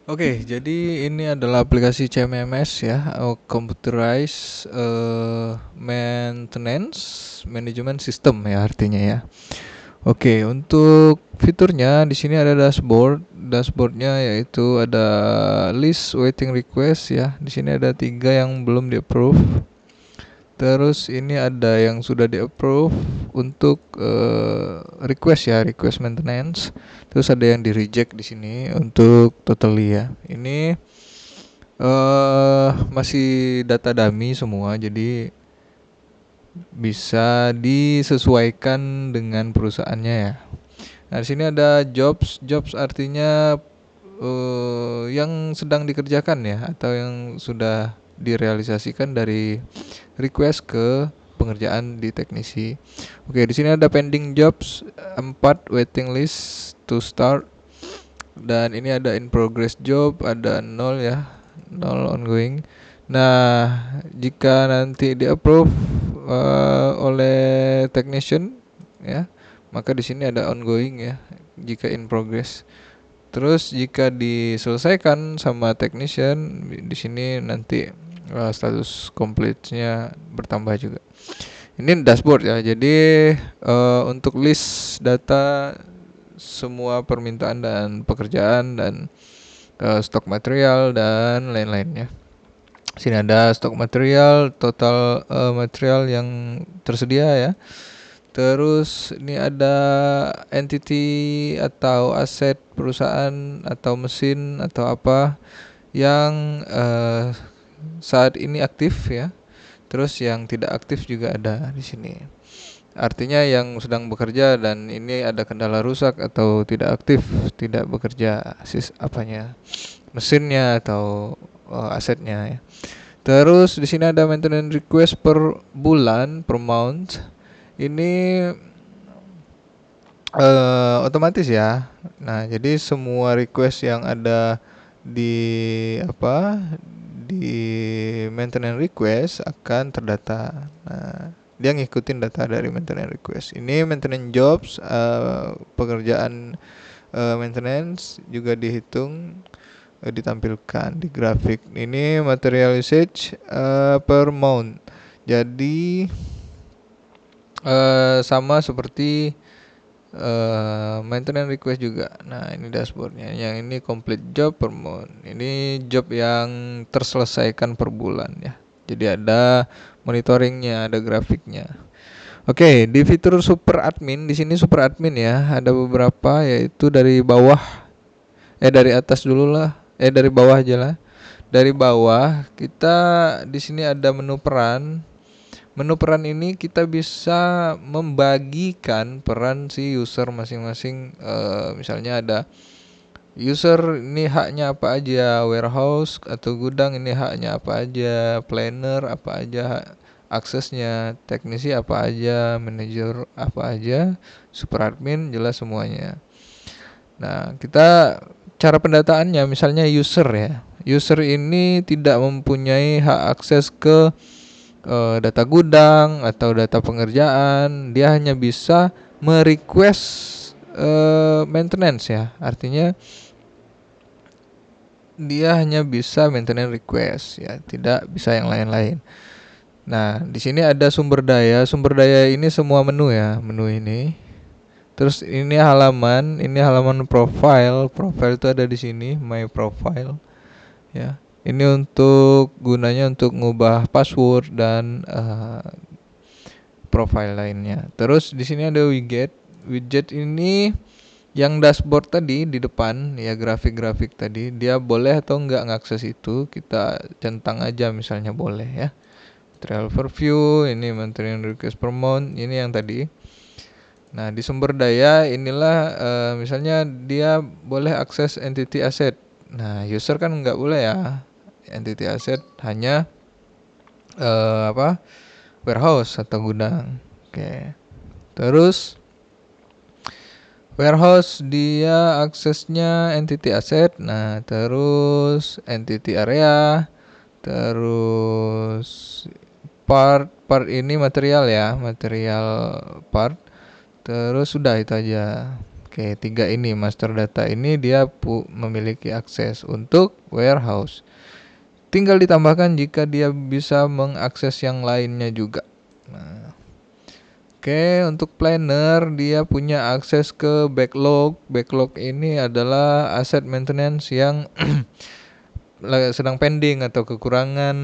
Oke, jadi ini adalah aplikasi CMMS ya, Computerized Maintenance Management System ya artinya ya. Oke, untuk fiturnya di sini ada dashboard. Dashboardnya yaitu ada list waiting request ya. Di sini ada 3 yang belum di approve. Terus ini ada yang sudah di approve untuk request ya, request maintenance. Terus ada yang di reject di sini untuk totally ya. Ini masih data dummy semua, jadi bisa disesuaikan dengan perusahaannya ya. Nah, di sini ada jobs. Jobs artinya yang sedang dikerjakan ya, atau yang sudah direalisasikan dari request ke pengerjaan di teknisi. Oke, di sini ada pending jobs 4, waiting list to start, dan ini ada in progress job, ada 0 ya, 0 ongoing. Nah, jika nanti di approve oleh technician ya, maka di sini ada ongoing ya jika in progress. Terus jika diselesaikan sama technician, di sini nanti status complete-nya bertambah juga. Ini dashboard ya. Jadi untuk list data semua permintaan dan pekerjaan dan stok material dan lain-lainnya. Sini ada stok material, total material yang tersedia ya. Terus ini ada entity atau aset perusahaan atau mesin atau apa yang saat ini aktif ya. Terus yang tidak aktif juga ada di sini. Artinya yang sedang bekerja dan ini ada kendala rusak atau tidak aktif, tidak bekerja apanya, mesinnya atau asetnya ya. Terus di sini ada maintenance request per bulan, per month. Ini otomatis ya. Nah, jadi semua request yang ada di apa di maintenance request akan terdata. Nah, dia ngikutin data dari maintenance request. Ini maintenance jobs, pekerjaan maintenance juga dihitung, ditampilkan di grafik. Ini material usage per month. Jadi sama seperti maintenance request juga. Nah, ini dashboardnya. Yang ini complete job per month. Ini job yang terselesaikan per bulan ya. Jadi ada monitoringnya, ada grafiknya. Oke, di fitur super admin, di sini super admin ya, ada beberapa, yaitu dari bawah, dari atas dulu lah, dari bawah aja lah. Dari bawah kita di sini ada menu peran. Menu peran ini kita bisa membagikan peran si user masing-masing. Misalnya ada user ini haknya apa aja, warehouse atau gudang ini haknya apa aja, planner apa aja aksesnya, teknisi apa aja, manajer apa aja, super admin jelas semuanya. Nah, kita cara pendataannya misalnya user ya. User ini tidak mempunyai hak akses ke data gudang atau data pengerjaan, dia hanya bisa merequest maintenance ya. Artinya dia hanya bisa maintenance request ya, tidak bisa yang lain-lain. Nah, di sini ada sumber daya. Sumber daya ini semua menu ya, menu ini. Terus ini halaman profile. Profile itu ada di sini, my profile ya. Ini untuk gunanya untuk ngubah password dan profile lainnya. Terus di sini ada widget. Widget ini yang dashboard tadi di depan ya, grafik-grafik tadi, dia boleh atau enggak ngakses itu, kita centang aja misalnya boleh ya. Trial overview, ini maintenance request per month, ini yang tadi. Nah, di sumber daya inilah misalnya dia boleh akses entity asset. Nah, user kan nggak boleh ya. Entity asset hanya warehouse atau gudang. Oke. Terus warehouse dia aksesnya entity asset. Nah, terus entity area, terus part ini material ya, material part. Terus sudah itu aja. Oke, 3 ini master data ini dia memiliki akses untuk warehouse. Tinggal ditambahkan jika dia bisa mengakses yang lainnya juga. Nah, oke, untuk planner dia punya akses ke backlog. Backlog ini adalah aset maintenance yang sedang pending atau kekurangan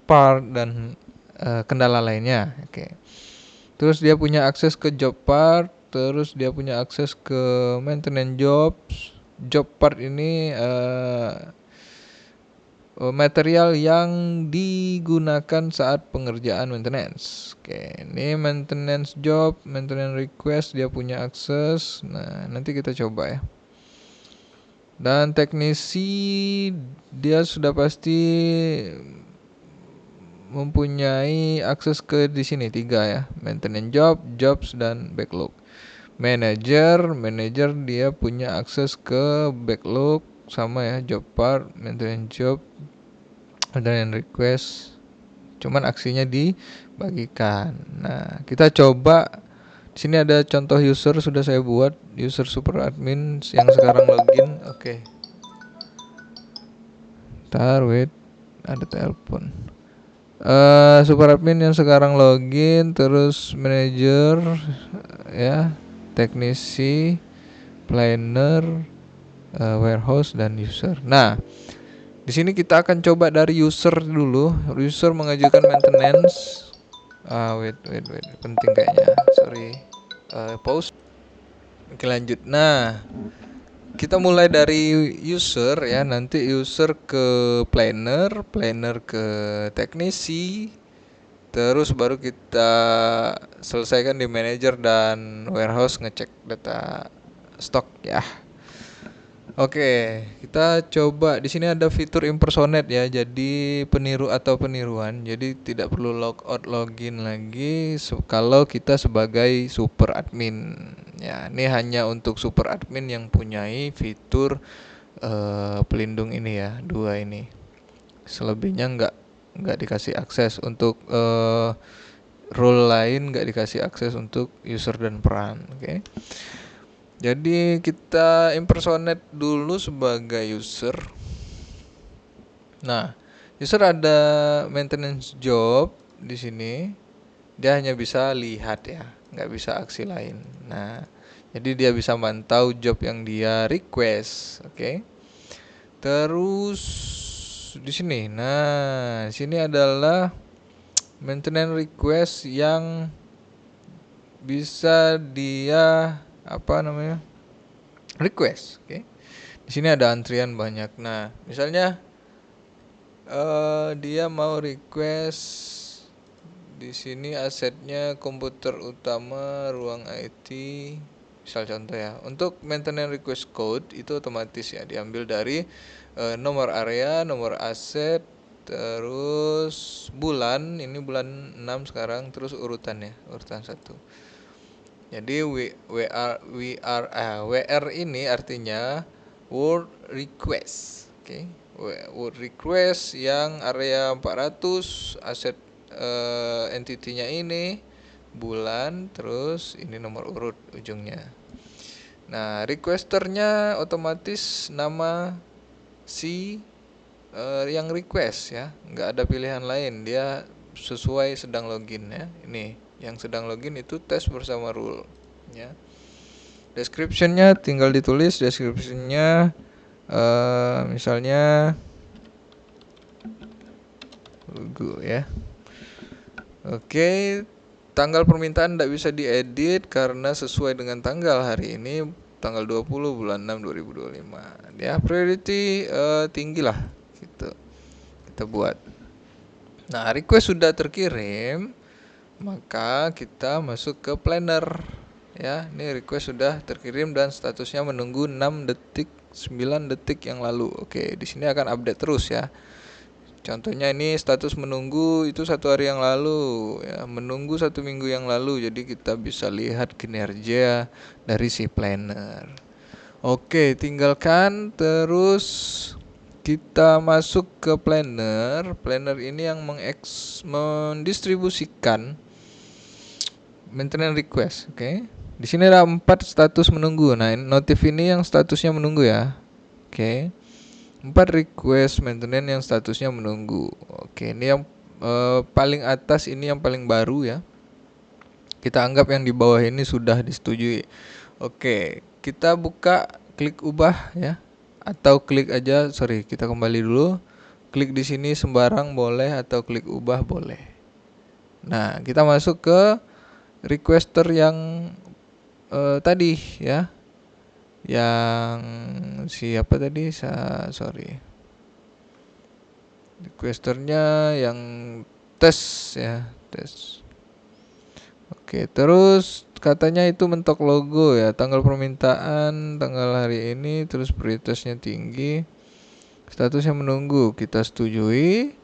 part dan kendala lainnya. Oke. Terus dia punya akses ke job part, terus dia punya akses ke maintenance jobs. Job part ini material yang digunakan saat pengerjaan maintenance. Oke, ini maintenance job, maintenance request dia punya akses. Nah, nanti kita coba ya. Dan teknisi dia sudah pasti mempunyai akses ke di sini 3 ya, maintenance job, jobs dan backlog. Manager dia punya akses ke backlog sama ya, job part, maintenance job dan request. Cuman aksinya dibagikan. Nah, kita coba. Di sini ada contoh user sudah saya buat, user super admin yang sekarang login. Oke. Ntar wait, ada telepon. Super admin yang sekarang login, terus manager ya, teknisi, planner, warehouse dan user. Nah, di sini kita akan coba dari user dulu. User mengajukan maintenance. Wait, penting kayaknya. Sorry. Pause. Oke, lanjut. Nah, kita mulai dari user ya, nanti user ke planner, planner ke teknisi, terus baru kita selesaikan di manager dan warehouse ngecek data stok ya. Oke, kita coba di sini ada fitur impersonate ya. Jadi peniru atau peniruan. Jadi tidak perlu logout login lagi kalau kita sebagai super admin. Ya, ini hanya untuk super admin yang punyai fitur pelindung ini ya, 2 ini. Selebihnya nggak dikasih akses untuk role lain, nggak dikasih akses untuk user dan peran. Oke. Jadi kita impersonate dulu sebagai user. Nah, user ada maintenance job di sini. Dia hanya bisa lihat ya, nggak bisa aksi lain. Nah, jadi dia bisa mantau job yang dia request. Oke. Terus di sini. Nah, di sini adalah maintenance request yang bisa dia request. Oke. Di sini ada antrian banyak. Nah, misalnya dia mau request di sini asetnya komputer utama, ruang IT, misal contoh ya. Untuk maintenance request code itu otomatis ya, diambil dari nomor area, nomor aset, terus bulan, ini bulan 6 sekarang, terus urutannya, urutan 1. Jadi WR ini artinya word request. Oke. Word request yang area 400, aset entity-nya ini, bulan, terus ini nomor urut ujungnya. Nah, requesternya otomatis nama si yang request ya, nggak ada pilihan lain, dia sesuai sedang login ya. Ini yang sedang login itu tes bersama rule ya. Description-nya tinggal ditulis, description-nya misalnya logo ya. Oke, tanggal permintaan tidak bisa diedit karena sesuai dengan tanggal hari ini, tanggal 20 bulan 6 2025 ya. Priority tinggi lah gitu kita buat. Nah, request sudah terkirim, maka kita masuk ke planner ya. Ini request sudah terkirim dan statusnya menunggu 6 detik 9 detik yang lalu. Oke, di sini akan update terus ya. Contohnya ini status menunggu itu 1 hari yang lalu ya, menunggu 1 minggu yang lalu. Jadi kita bisa lihat kinerja dari si planner. Oke, tinggalkan terus kita masuk ke planner. Planner ini yang mendistribusikan maintenance request. Oke. Di Di sini ada 4 status menunggu. Nah, notif ini yang statusnya menunggu ya. Oke. 4 request maintenance yang statusnya menunggu. Oke, ini yang paling atas, ini yang paling baru ya. Kita anggap yang di bawah ini sudah disetujui. Oke, kita buka, klik ubah ya. Atau klik aja, kita kembali dulu. Klik di sini sembarang boleh atau klik ubah boleh. Nah, kita masuk ke requester yang tadi ya. Yang siapa tadi? Requesternya yang tes ya, tes. Oke, terus katanya itu mentok logo ya, tanggal permintaan, tanggal hari ini, terus prioritasnya tinggi, statusnya menunggu, kita setujui,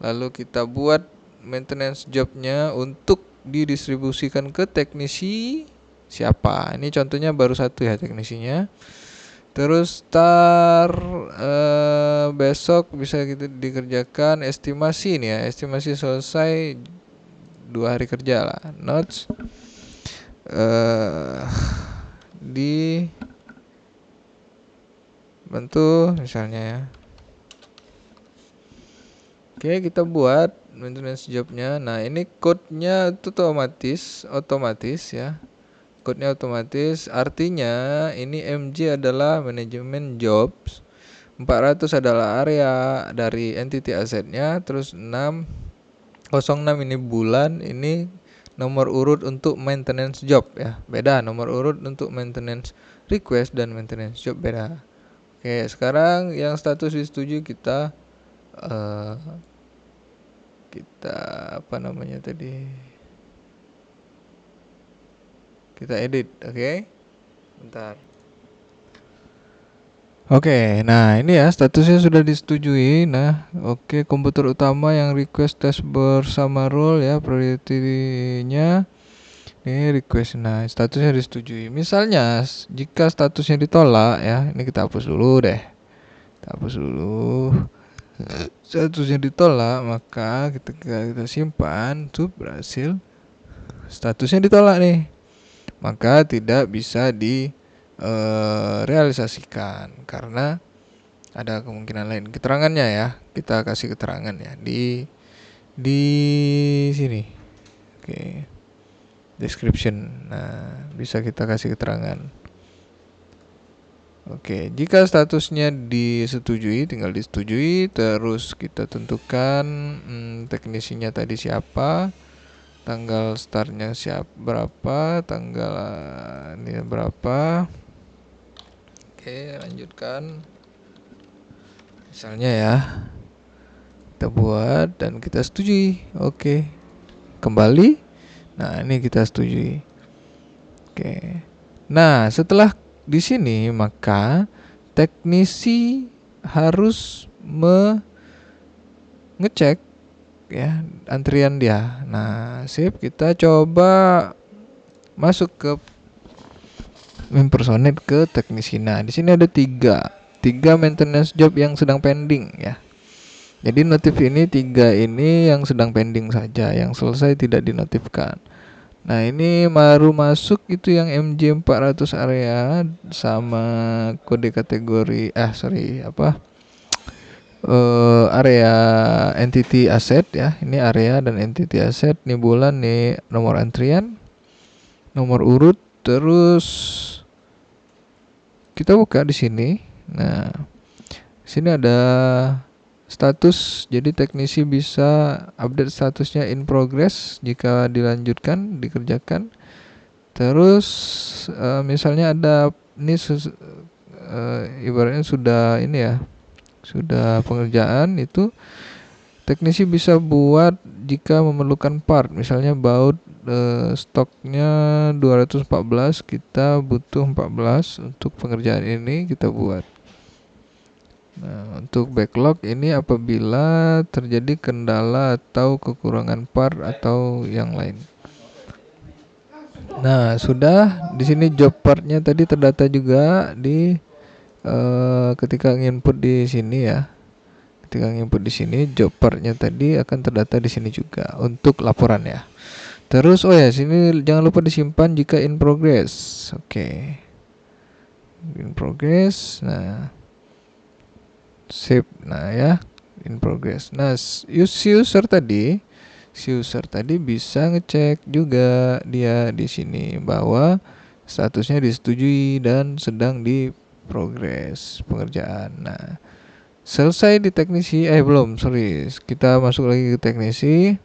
lalu kita buat maintenance jobnya untuk didistribusikan ke teknisi siapa. Ini contohnya baru 1 ya teknisinya. Terus besok bisa kita dikerjakan estimasi nih ya, estimasi selesai 2 hari kerja lah. Notes di bantu misalnya ya. Oke, kita buat maintenance jobnya. Nah, ini code-nya itu otomatis ya. Code-nya otomatis, artinya ini MJ adalah manajemen jobs, 400 adalah area dari entity asetnya, terus 06 ini bulan, ini nomor urut untuk maintenance job ya. Beda, nomor urut untuk maintenance request dan maintenance job beda. Oke, sekarang yang status disetujui kita apa namanya tadi? Kita edit, oke? Bentar. Oke, nah ini ya statusnya sudah disetujui. Nah, oke, komputer utama yang request tes bersama role ya, priority-nya ini request. Nah, statusnya disetujui. Misalnya jika statusnya ditolak ya, ini kita hapus dulu deh. Kita hapus dulu. Statusnya ditolak, maka kita simpan tuh berhasil. Statusnya ditolak nih, maka tidak bisa realisasikan karena ada kemungkinan lain. Keterangannya ya, kita kasih keterangan ya di sini. Oke. Description. Nah, bisa kita kasih keterangan. Oke, jika statusnya disetujui, tinggal disetujui, terus kita tentukan teknisinya tadi siapa, tanggal startnya berapa, tanggal ini berapa. Oke, lanjutkan. Misalnya ya, kita buat dan kita setujui. Oke, kembali. Nah, ini kita setujui. Oke. Nah, setelah di sini maka teknisi harus ngecek ya antrian dia. Nah, sip, kita coba masuk ke mempersonate ke teknisi. Nah, di sini ada tiga maintenance job yang sedang pending ya. Jadi notif ini 3 ini yang sedang pending saja, yang selesai tidak dinotifkan. Nah, ini baru masuk itu yang MJ 400 area sama kode kategori area entity asset ya. Ini area dan entity asset, nih bulan, nih nomor antrian, nomor urut, terus kita buka di sini. Nah, sini ada status, jadi teknisi bisa update statusnya in progress jika dilanjutkan, dikerjakan. Terus misalnya ada ini ibaratnya sudah ini ya, sudah pengerjaan itu teknisi bisa buat jika memerlukan part, misalnya baut stoknya 214, kita butuh 14 untuk pengerjaan ini, kita buat. Nah, untuk backlog ini apabila terjadi kendala atau kekurangan part atau yang lain. Nah, sudah di sini job partnya tadi terdata juga di ketika input di sini ya. Ketika input di sini job partnya tadi akan terdata di sini juga untuk laporan ya. Terus oh ya, sini jangan lupa disimpan jika in progress. Oke. In progress. Nah, save. Nah ya, in progress. Nah, si user tadi bisa ngecek juga dia di sini bahwa statusnya disetujui dan sedang di progress pengerjaan. Nah, selesai di teknisi, belum, sorry. Kita masuk lagi ke teknisi.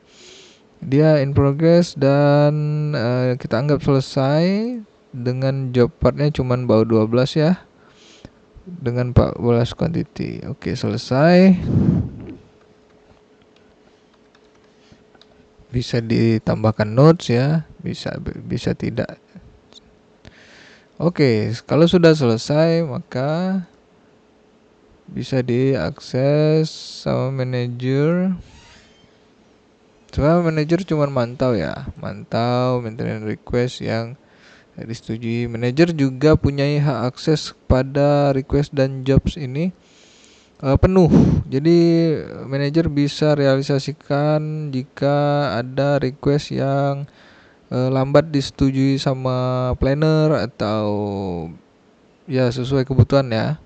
Dia in progress dan kita anggap selesai dengan job partnya cuman bawa 12 ya. Dengan 14 quantity. Oke, selesai. Bisa ditambahkan notes ya, bisa tidak. Oke, kalau sudah selesai maka bisa diakses sama manajer. Cuma manajer cuma mantau ya, mantau maintenance request yang disetujui. Manajer juga punya hak akses pada request dan jobs ini penuh. Jadi manajer bisa realisasikan jika ada request yang lambat disetujui sama planner atau ya sesuai kebutuhan ya.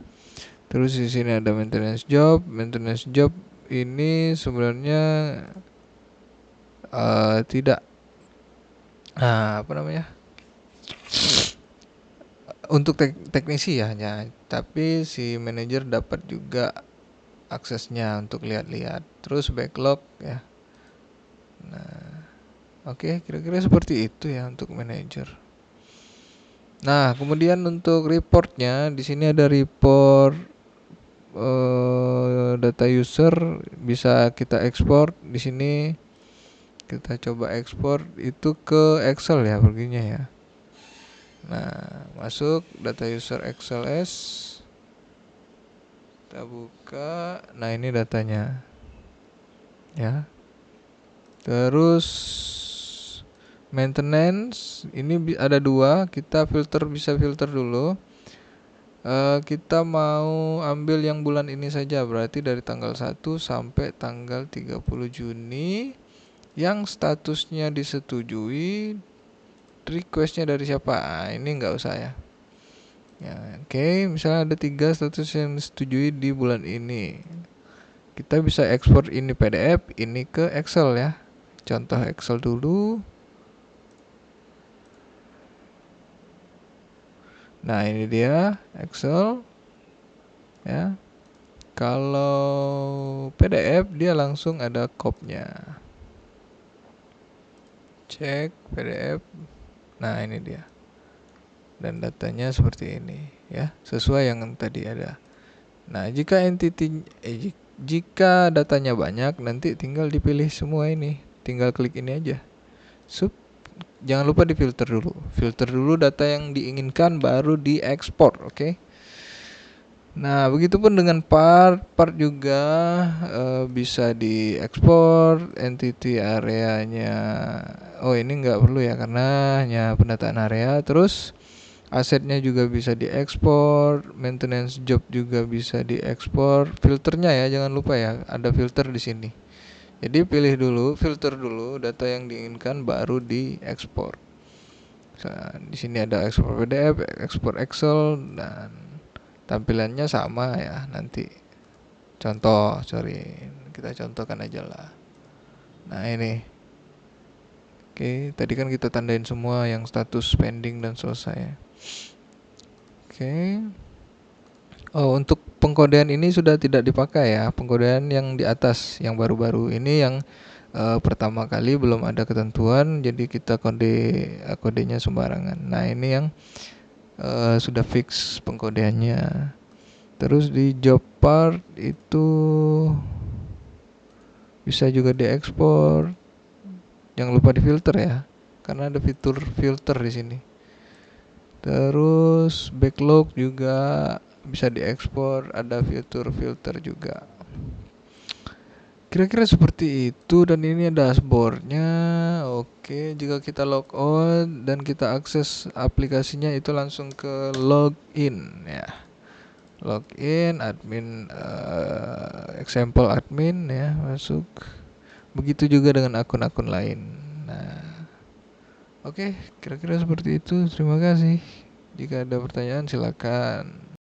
Terus di sini ada maintenance job. Maintenance job ini sebenarnya tidak apa namanya? Untuk teknisi ya hanya, tapi si manajer dapat juga aksesnya untuk lihat-lihat. Terus backlog ya. Nah, oke, kira-kira seperti itu ya untuk manajer. Nah, kemudian untuk reportnya di sini ada report data user, bisa kita ekspor di sini. Kita coba ekspor itu ke Excel ya perginya ya. Nah, masuk data user XLS. Kita buka. Nah, ini datanya. Ya. Terus maintenance ini ada dua, kita bisa filter dulu. Kita mau ambil yang bulan ini saja, berarti dari tanggal 1 sampai tanggal 30 Juni yang statusnya disetujui. Requestnya dari siapa? Ini nggak usah ya. Oke, misalnya ada 3 status yang disetujui di bulan ini. Kita bisa ekspor ini PDF, ini ke Excel ya. Contoh Excel dulu. Nah, ini dia Excel ya. Kalau PDF dia langsung ada copy-nya. Cek PDF. Nah, ini dia. Dan datanya seperti ini ya, sesuai yang tadi ada. Nah, jika datanya banyak, nanti tinggal dipilih semua ini. Tinggal klik ini aja. Jangan lupa difilter dulu. Filter dulu data yang diinginkan baru diekspor, oke? Nah, begitupun dengan part juga bisa diekspor entity areanya. Oh, ini nggak perlu ya karena hanya pendataan area. Terus asetnya juga bisa diekspor, maintenance job juga bisa diekspor. Filternya ya, jangan lupa ya, ada filter di sini. Jadi pilih dulu, filter dulu data yang diinginkan baru diekspor. Nah, di sini ada ekspor PDF, ekspor Excel dan tampilannya sama ya nanti. Kita contohkan aja lah. Nah, ini. Oke, tadi kan kita tandain semua yang status pending dan selesai. Oke. Oh, untuk pengkodean ini sudah tidak dipakai ya. Pengkodean yang di atas, yang baru-baru ini yang pertama kali belum ada ketentuan, jadi kita kodenya sembarangan. Nah, ini yang sudah fix pengkodeannya. Terus di job part itu bisa juga diekspor. Jangan lupa difilter ya, karena ada fitur filter di sini. Terus backlog juga bisa diekspor, ada fitur filter juga. Kira-kira seperti itu, dan ini dashboardnya. Oke, jika kita logout dan kita akses aplikasinya itu langsung ke login ya. Login admin, example admin ya, masuk. Begitu juga dengan akun-akun lain. Nah, Oke, kira-kira seperti itu. Terima kasih. Jika ada pertanyaan silakan.